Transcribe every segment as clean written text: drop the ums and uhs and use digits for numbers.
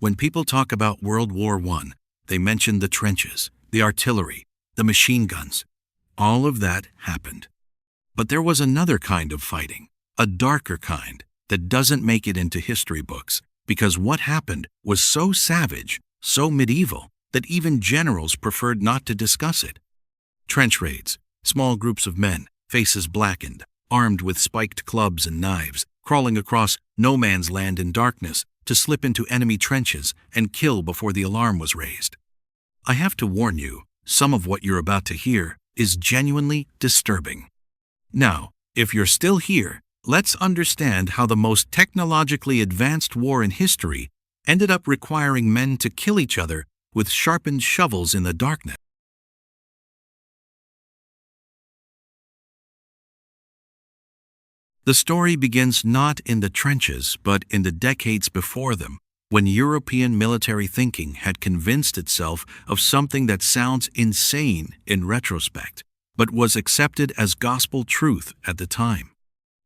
When people talk about World War I, they mention the trenches, the artillery, the machine guns. All of that happened. But there was another kind of fighting, a darker kind, that doesn't make it into history books, because what happened was so savage, so medieval, that even generals preferred not to discuss it. Trench raids, small groups of men, faces blackened, armed with spiked clubs and knives, crawling across no man's land in darkness to slip into enemy trenches and kill before the alarm was raised. I have to warn you, some of what you're about to hear is genuinely disturbing. Now, if you're still here, let's understand how the most technologically advanced war in history ended up requiring men to kill each other with sharpened shovels in the darkness. The story begins not in the trenches, but in the decades before them, when European military thinking had convinced itself of something that sounds insane in retrospect, but was accepted as gospel truth at the time.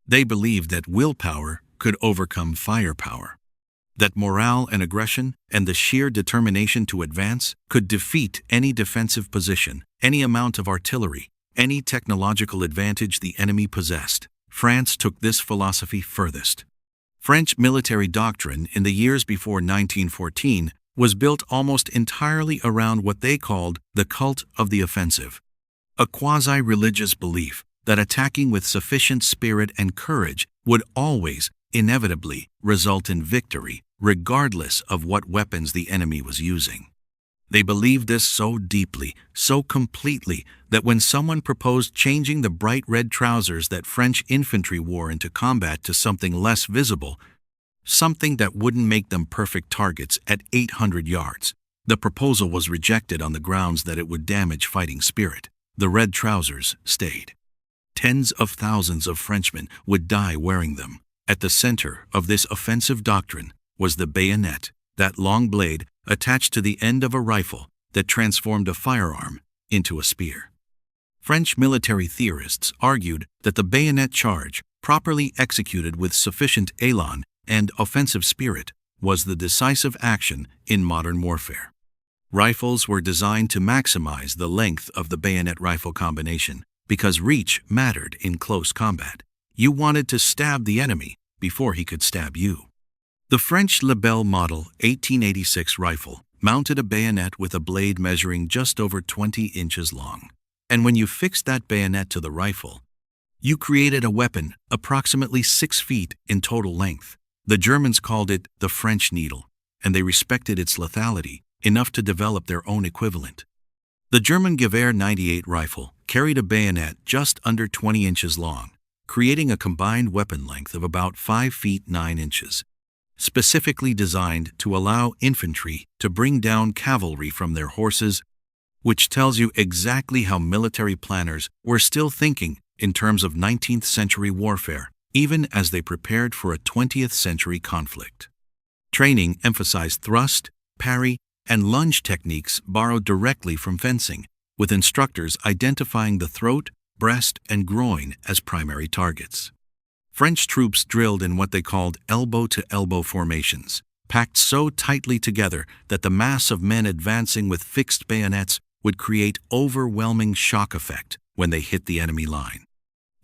They believed that willpower could overcome firepower, that morale and aggression and the sheer determination to advance could defeat any defensive position, any amount of artillery, any technological advantage the enemy possessed. France took this philosophy furthest. French military doctrine in the years before 1914 was built almost entirely around what they called the cult of the offensive, a quasi-religious belief that attacking with sufficient spirit and courage would always, inevitably, result in victory, regardless of what weapons the enemy was using. They believed this so deeply, so completely, that when someone proposed changing the bright red trousers that French infantry wore into combat to something less visible, something that wouldn't make them perfect targets at 800 yards, the proposal was rejected on the grounds that it would damage fighting spirit. The red trousers stayed. Tens of thousands of Frenchmen would die wearing them. At the center of this offensive doctrine was the bayonet, that long blade attached to the end of a rifle that transformed a firearm into a spear. French military theorists argued that the bayonet charge, properly executed with sufficient élan and offensive spirit, was the decisive action in modern warfare. Rifles were designed to maximize the length of the bayonet-rifle combination because reach mattered in close combat. You wanted to stab the enemy before he could stab you. The French Lebel Model 1886 rifle mounted a bayonet with a blade measuring just over 20 inches long. And when you fixed that bayonet to the rifle, you created a weapon approximately 6 feet in total length. The Germans called it the French needle, and they respected its lethality enough to develop their own equivalent. The German Gewehr 98 rifle carried a bayonet just under 20 inches long, creating a combined weapon length of about 5 feet 9 inches. Specifically designed to allow infantry to bring down cavalry from their horses, which tells you exactly how military planners were still thinking in terms of 19th century warfare, even as they prepared for a 20th century conflict. Training emphasized thrust, parry, and lunge techniques borrowed directly from fencing, with instructors identifying the throat, breast, and groin as primary targets. French troops drilled in what they called elbow-to-elbow formations, packed so tightly together that the mass of men advancing with fixed bayonets would create overwhelming shock effect when they hit the enemy line.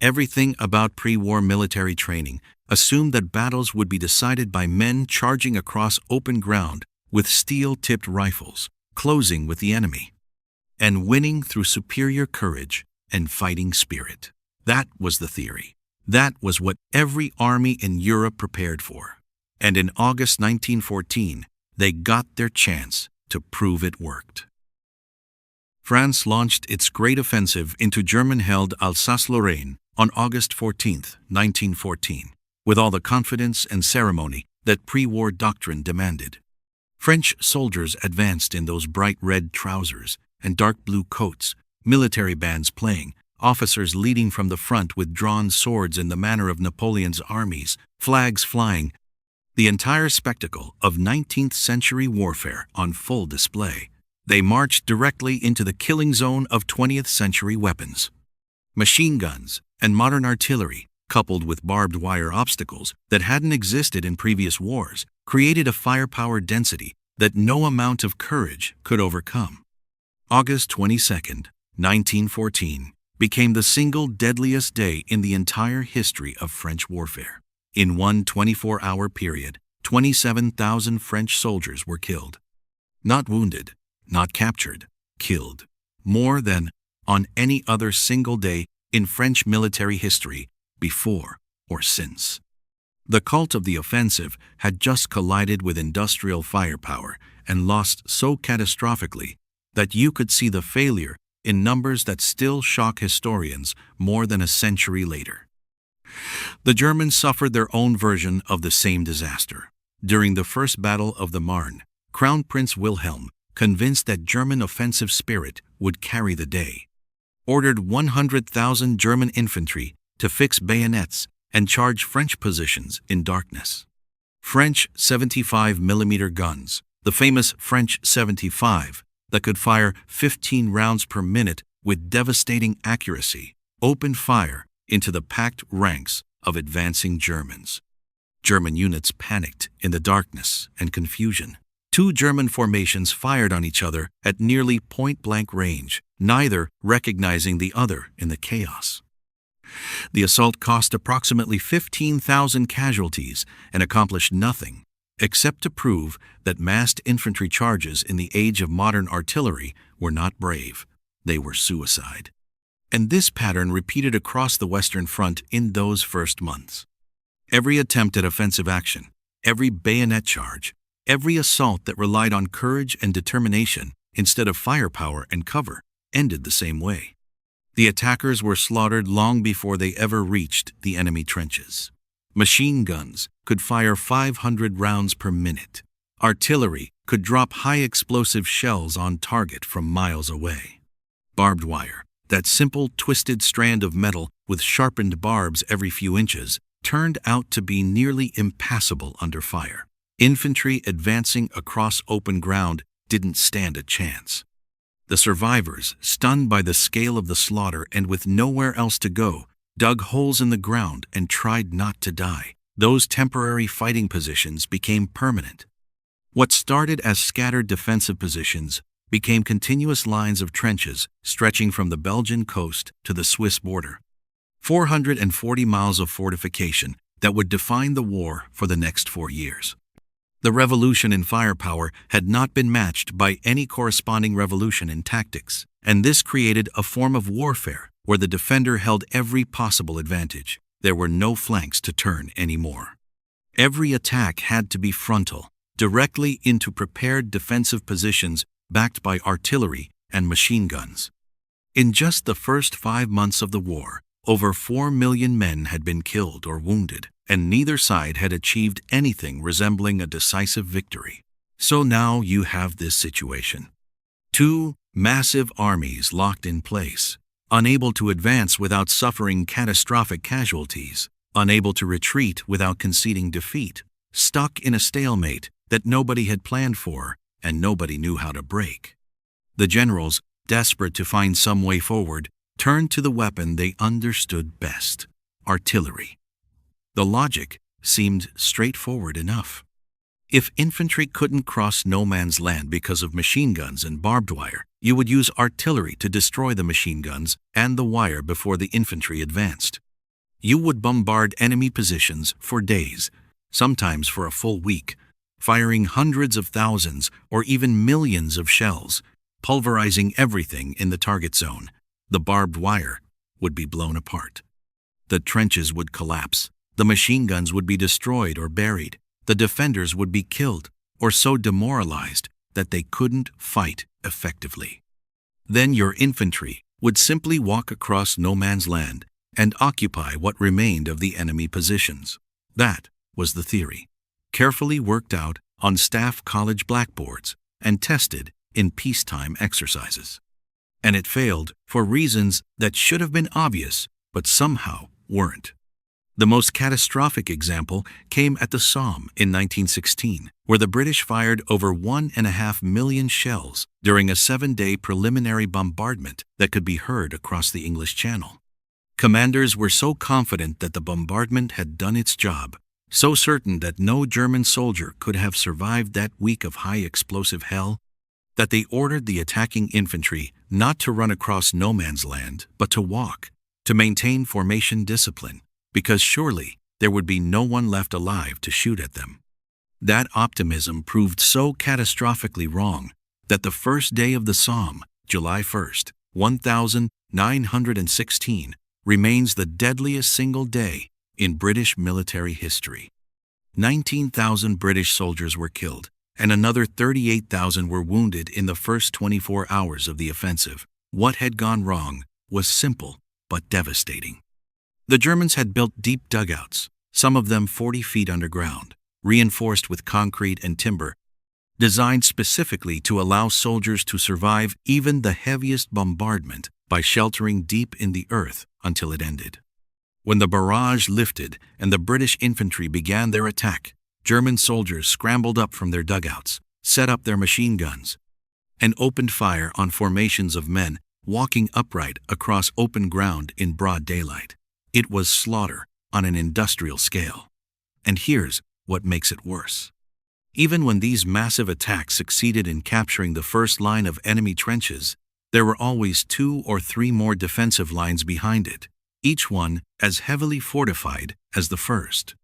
Everything about pre-war military training assumed that battles would be decided by men charging across open ground with steel-tipped rifles, closing with the enemy, and winning through superior courage and fighting spirit. That was the theory. That was what every army in Europe prepared for. And in August 1914, they got their chance to prove it worked. France launched its great offensive into German-held Alsace-Lorraine on August 14, 1914, with all the confidence and ceremony that pre-war doctrine demanded. French soldiers advanced in those bright red trousers and dark blue coats, military bands playing, officers leading from the front with drawn swords in the manner of Napoleon's armies, flags flying, the entire spectacle of 19th century warfare on full display. They marched directly into the killing zone of 20th century weapons. Machine guns and modern artillery, coupled with barbed wire obstacles that hadn't existed in previous wars, created a firepower density that no amount of courage could overcome. August 22, 1914, became the single deadliest day in the entire history of French warfare. In one 24-hour period, 27,000 French soldiers were killed. Not wounded, not captured, killed. More than on any other single day in French military history before or since. The cult of the offensive had just collided with industrial firepower and lost so catastrophically that you could see the failure in numbers that still shock historians more than a century later. The Germans suffered their own version of the same disaster. During the First Battle of the Marne, Crown Prince Wilhelm, convinced that German offensive spirit would carry the day, ordered 100,000 German infantry to fix bayonets and charge French positions in darkness. French 75mm guns, the famous French 75, that could fire 15 rounds per minute with devastating accuracy, opened fire into the packed ranks of advancing Germans. German units panicked in the darkness and confusion. Two German formations fired on each other at nearly point-blank range, neither recognizing the other in the chaos. The assault cost approximately 15,000 casualties and accomplished nothing except to prove that massed infantry charges in the age of modern artillery were not brave, they were suicide. And this pattern repeated across the Western Front in those first months. Every attempt at offensive action, every bayonet charge, every assault that relied on courage and determination instead of firepower and cover ended the same way. The attackers were slaughtered long before they ever reached the enemy trenches. Machine guns could fire 500 rounds per minute. Artillery could drop high-explosive shells on target from miles away. Barbed wire, that simple twisted strand of metal with sharpened barbs every few inches, turned out to be nearly impassable under fire. Infantry advancing across open ground didn't stand a chance. The survivors, stunned by the scale of the slaughter and with nowhere else to go, dug holes in the ground and tried not to die. Those temporary fighting positions became permanent. What started as scattered defensive positions became continuous lines of trenches stretching from the Belgian coast to the Swiss border. 440 miles of fortification that would define the war for the next 4 years. The revolution in firepower had not been matched by any corresponding revolution in tactics, and this created a form of warfare where the defender held every possible advantage. There were no flanks to turn anymore. Every attack had to be frontal, directly into prepared defensive positions backed by artillery and machine guns. In just the first 5 months of the war, over 4 million men had been killed or wounded, and neither side had achieved anything resembling a decisive victory. So now you have this situation. Two massive armies locked in place, unable to advance without suffering catastrophic casualties, unable to retreat without conceding defeat, stuck in a stalemate that nobody had planned for and nobody knew how to break. The generals, desperate to find some way forward, turned to the weapon they understood best: artillery. The logic seemed straightforward enough. If infantry couldn't cross no man's land because of machine guns and barbed wire, you would use artillery to destroy the machine guns and the wire before the infantry advanced. You would bombard enemy positions for days, sometimes for a full week, firing hundreds of thousands or even millions of shells, pulverizing everything in the target zone. The barbed wire would be blown apart. The trenches would collapse. The machine guns would be destroyed or buried. The defenders would be killed or so demoralized that they couldn't fight effectively. Then your infantry would simply walk across no man's land and occupy what remained of the enemy positions. That was the theory, carefully worked out on staff college blackboards and tested in peacetime exercises. And it failed for reasons that should have been obvious but somehow weren't. The most catastrophic example came at the Somme in 1916, where the British fired over 1.5 million shells during a 7-day preliminary bombardment that could be heard across the English Channel. Commanders were so confident that the bombardment had done its job, so certain that no German soldier could have survived that week of high explosive hell, that they ordered the attacking infantry not to run across no man's land, but to walk, to maintain formation discipline, because surely there would be no one left alive to shoot at them. That optimism proved so catastrophically wrong that the first day of the Somme, July 1st, 1916, remains the deadliest single day in British military history. 19,000 British soldiers were killed, and another 38,000 were wounded in the first 24 hours of the offensive. What had gone wrong was simple but devastating. The Germans had built deep dugouts, some of them 40 feet underground, reinforced with concrete and timber, designed specifically to allow soldiers to survive even the heaviest bombardment by sheltering deep in the earth until it ended. When the barrage lifted and the British infantry began their attack, German soldiers scrambled up from their dugouts, set up their machine guns, and opened fire on formations of men walking upright across open ground in broad daylight. It was slaughter on an industrial scale. And here's what makes it worse. Even when these massive attacks succeeded in capturing the first line of enemy trenches, there were always 2 or 3 more defensive lines behind it, each one as heavily fortified as the first.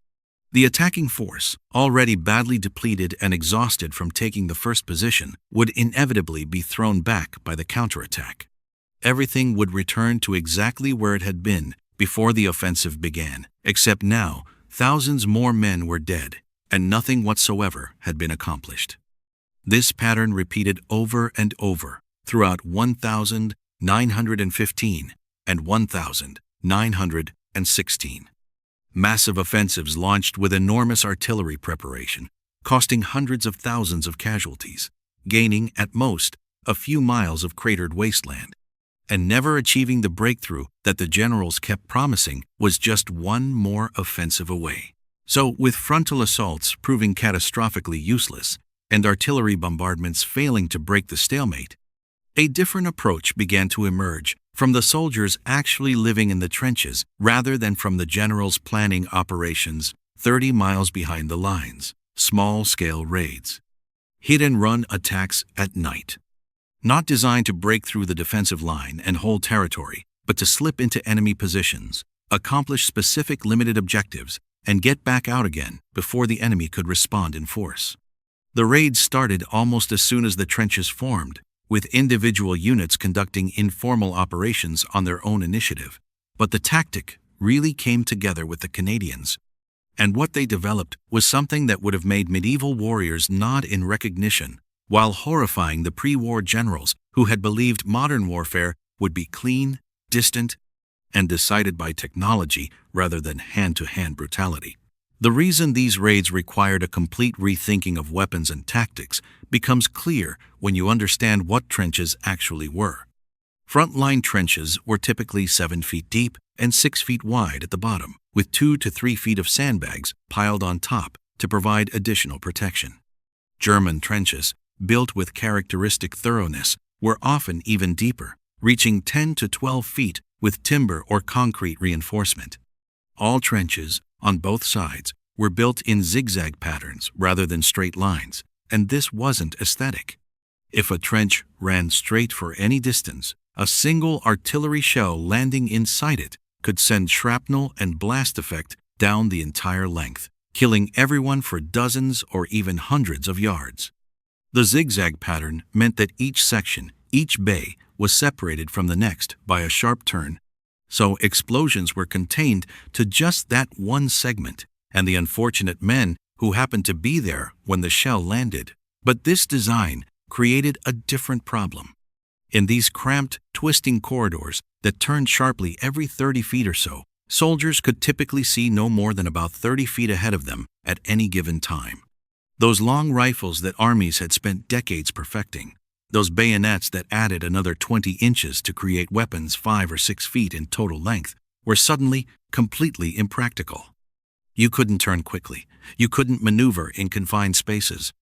The attacking force, already badly depleted and exhausted from taking the first position, would inevitably be thrown back by the counterattack. Everything would return to exactly where it had been before the offensive began, except now thousands more men were dead, and nothing whatsoever had been accomplished. This pattern repeated over and over throughout 1915 and 1916. Massive offensives launched with enormous artillery preparation, costing hundreds of thousands of casualties, gaining, at most, a few miles of cratered wasteland, and never achieving the breakthrough that the generals kept promising was just one more offensive away. So, with frontal assaults proving catastrophically useless and artillery bombardments failing to break the stalemate, a different approach began to emerge from the soldiers actually living in the trenches rather than from the generals planning operations 30 miles behind the lines, small-scale raids. Hit-and-run attacks at night. Not designed to break through the defensive line and hold territory, but to slip into enemy positions, accomplish specific limited objectives, and get back out again before the enemy could respond in force. The raids started almost as soon as the trenches formed, with individual units conducting informal operations on their own initiative. But the tactic really came together with the Canadians, and what they developed was something that would have made medieval warriors nod in recognition, while horrifying the pre-war generals who had believed modern warfare would be clean, distant, and decided by technology rather than hand-to-hand brutality. The reason these raids required a complete rethinking of weapons and tactics becomes clear when you understand what trenches actually were. Frontline trenches were typically 7 feet deep and 6 feet wide at the bottom, with 2 to 3 feet of sandbags piled on top to provide additional protection. German trenches, built with characteristic thoroughness, were often even deeper, reaching 10 to 12 feet with timber or concrete reinforcement. All trenches, on both sides, were built in zigzag patterns rather than straight lines, and this wasn't aesthetic. If a trench ran straight for any distance, a single artillery shell landing inside it could send shrapnel and blast effect down the entire length, killing everyone for dozens or even hundreds of yards. The zigzag pattern meant that each section, each bay, was separated from the next by a sharp turn, so explosions were contained to just that one segment and the unfortunate men who happened to be there when the shell landed. But this design created a different problem. In these cramped, twisting corridors that turned sharply every 30 feet or so, soldiers could typically see no more than about 30 feet ahead of them at any given time. Those long rifles that armies had spent decades perfecting, those bayonets that added another 20 inches to create weapons 5 or 6 feet in total length, were suddenly completely impractical. You couldn't turn quickly. You couldn't maneuver in confined spaces.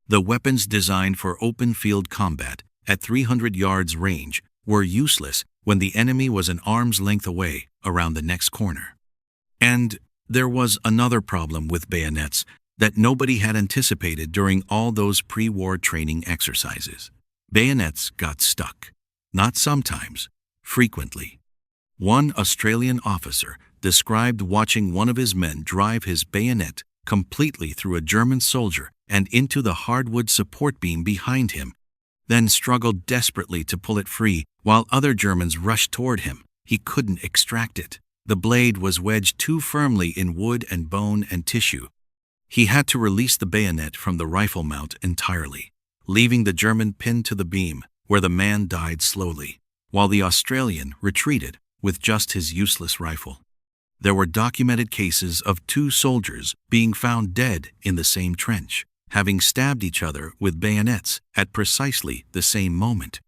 The weapons designed for open field combat at 300 yards range were useless when the enemy was an arm's length away around the next corner. And There was another problem with bayonets that nobody had anticipated during all those pre-war training exercises. Bayonets got stuck. Not sometimes, frequently. One Australian officer described watching one of his men drive his bayonet completely through a German soldier and into the hardwood support beam behind him, then struggled desperately to pull it free while other Germans rushed toward him. He couldn't extract it. The blade was wedged too firmly in wood and bone and tissue. He had to release the bayonet from the rifle mount entirely, leaving the German pinned to the beam, where the man died slowly, while the Australian retreated with just his useless rifle. There were documented cases of 2 soldiers being found dead in the same trench, having stabbed each other with bayonets at precisely the same moment,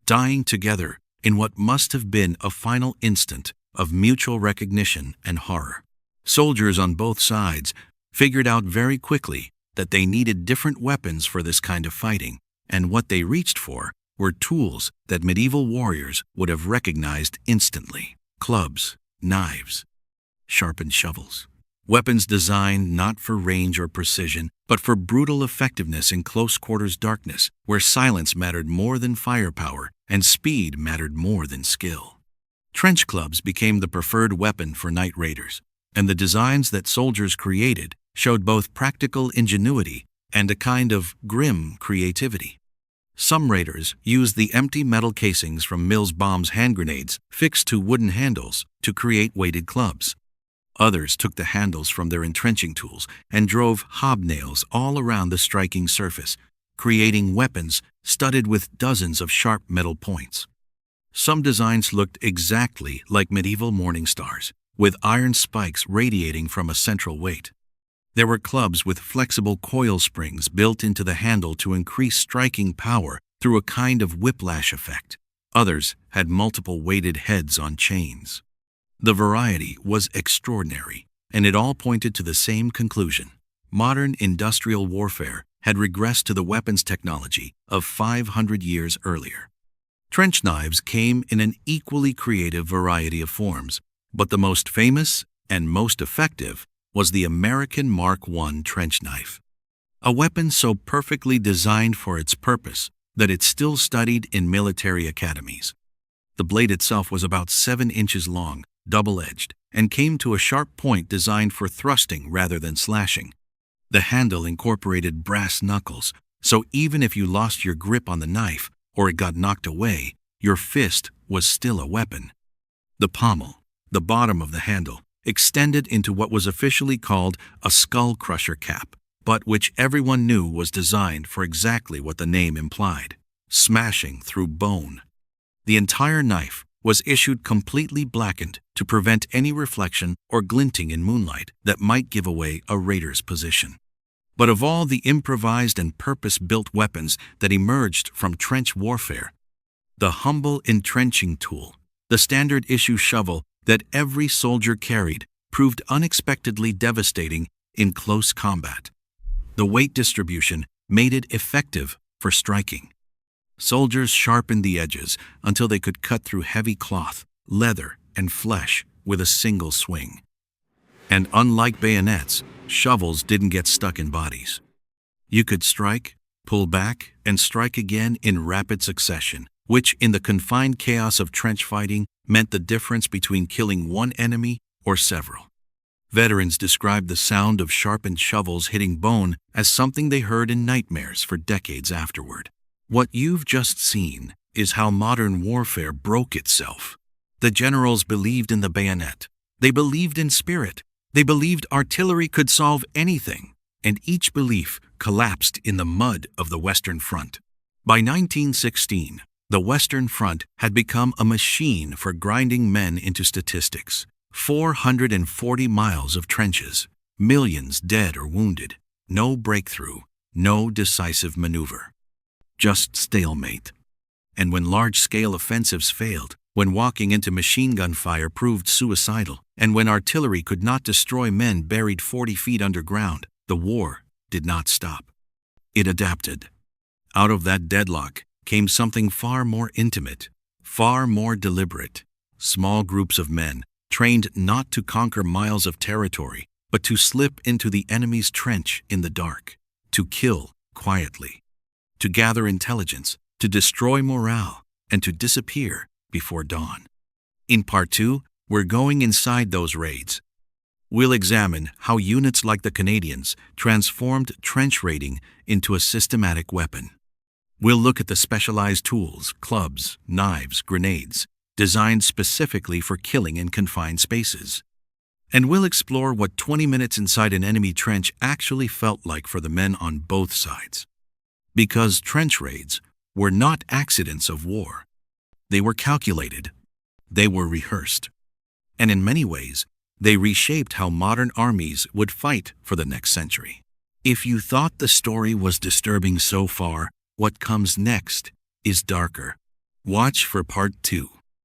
dying together in what must have been a final instant of mutual recognition and horror. Soldiers on both sides figured out very quickly that they needed different weapons for this kind of fighting, and what they reached for were tools that medieval warriors would have recognized instantly: clubs, knives, sharpened shovels. Weapons designed not for range or precision, but for brutal effectiveness in close-quarters darkness, where silence mattered more than firepower and speed mattered more than skill. Trench clubs became the preferred weapon for night raiders, and the designs that soldiers created showed both practical ingenuity and a kind of grim creativity. Some raiders used the empty metal casings from Mills bombs' hand grenades fixed to wooden handles to create weighted clubs. Others took the handles from their entrenching tools and drove hobnails all around the striking surface, creating weapons studded with dozens of sharp metal points. Some designs looked exactly like medieval morning stars, with iron spikes radiating from a central weight. There were clubs with flexible coil springs built into the handle to increase striking power through a kind of whiplash effect. Others had multiple weighted heads on chains. The variety was extraordinary, and it all pointed to the same conclusion. Modern industrial warfare had regressed to the weapons technology of 500 years earlier. Trench knives came in an equally creative variety of forms, but the most famous and most effective was the American Mark I trench knife, a weapon so perfectly designed for its purpose that it's still studied in military academies. The blade itself was about 7 inches long, double-edged, and came to a sharp point designed for thrusting rather than slashing. The handle incorporated brass knuckles, so even if you lost your grip on the knife or it got knocked away, your fist was still a weapon. The pommel, the bottom of the handle, extended into what was officially called a skull crusher cap, but which everyone knew was designed for exactly what the name implied: smashing through bone. The entire knife was issued completely blackened to prevent any reflection or glinting in moonlight that might give away a raider's position. But of all the improvised and purpose-built weapons that emerged from trench warfare, the humble entrenching tool, the standard-issue shovel that every soldier carried, proved unexpectedly devastating in close combat. The weight distribution made it effective for striking. Soldiers sharpened the edges until they could cut through heavy cloth, leather, and flesh with a single swing. And unlike bayonets, shovels didn't get stuck in bodies. You could strike, pull back, and strike again in rapid succession, which in the confined chaos of trench fighting meant the difference between killing one enemy or several. Veterans described the sound of sharpened shovels hitting bone as something they heard in nightmares for decades afterward. What you've just seen is how modern warfare broke itself. The generals believed in the bayonet. They believed in spirit. They believed artillery could solve anything, and each belief collapsed in the mud of the Western Front. By 1916, the Western Front had become a machine for grinding men into statistics. 440 miles of trenches, millions dead or wounded, no breakthrough, no decisive maneuver. Just stalemate. And when large-scale offensives failed, when walking into machine gun fire proved suicidal, and when artillery could not destroy men buried 40 feet underground, the war did not stop. It adapted. Out of that deadlock came something far more intimate, far more deliberate. Small groups of men, trained not to conquer miles of territory, but to slip into the enemy's trench in the dark, to kill quietly, to gather intelligence, to destroy morale, and to disappear before dawn. In Part 2, we're going inside those raids. We'll examine how units like the Canadians transformed trench raiding into a systematic weapon. We'll look at the specialized tools, clubs, knives, grenades, designed specifically for killing in confined spaces. And we'll explore what 20 minutes inside an enemy trench actually felt like for the men on both sides. Because trench raids were not accidents of war. They were calculated. They were rehearsed. And in many ways, they reshaped how modern armies would fight for the next century. If you thought the story was disturbing so far, what comes next is darker. Watch for Part 2.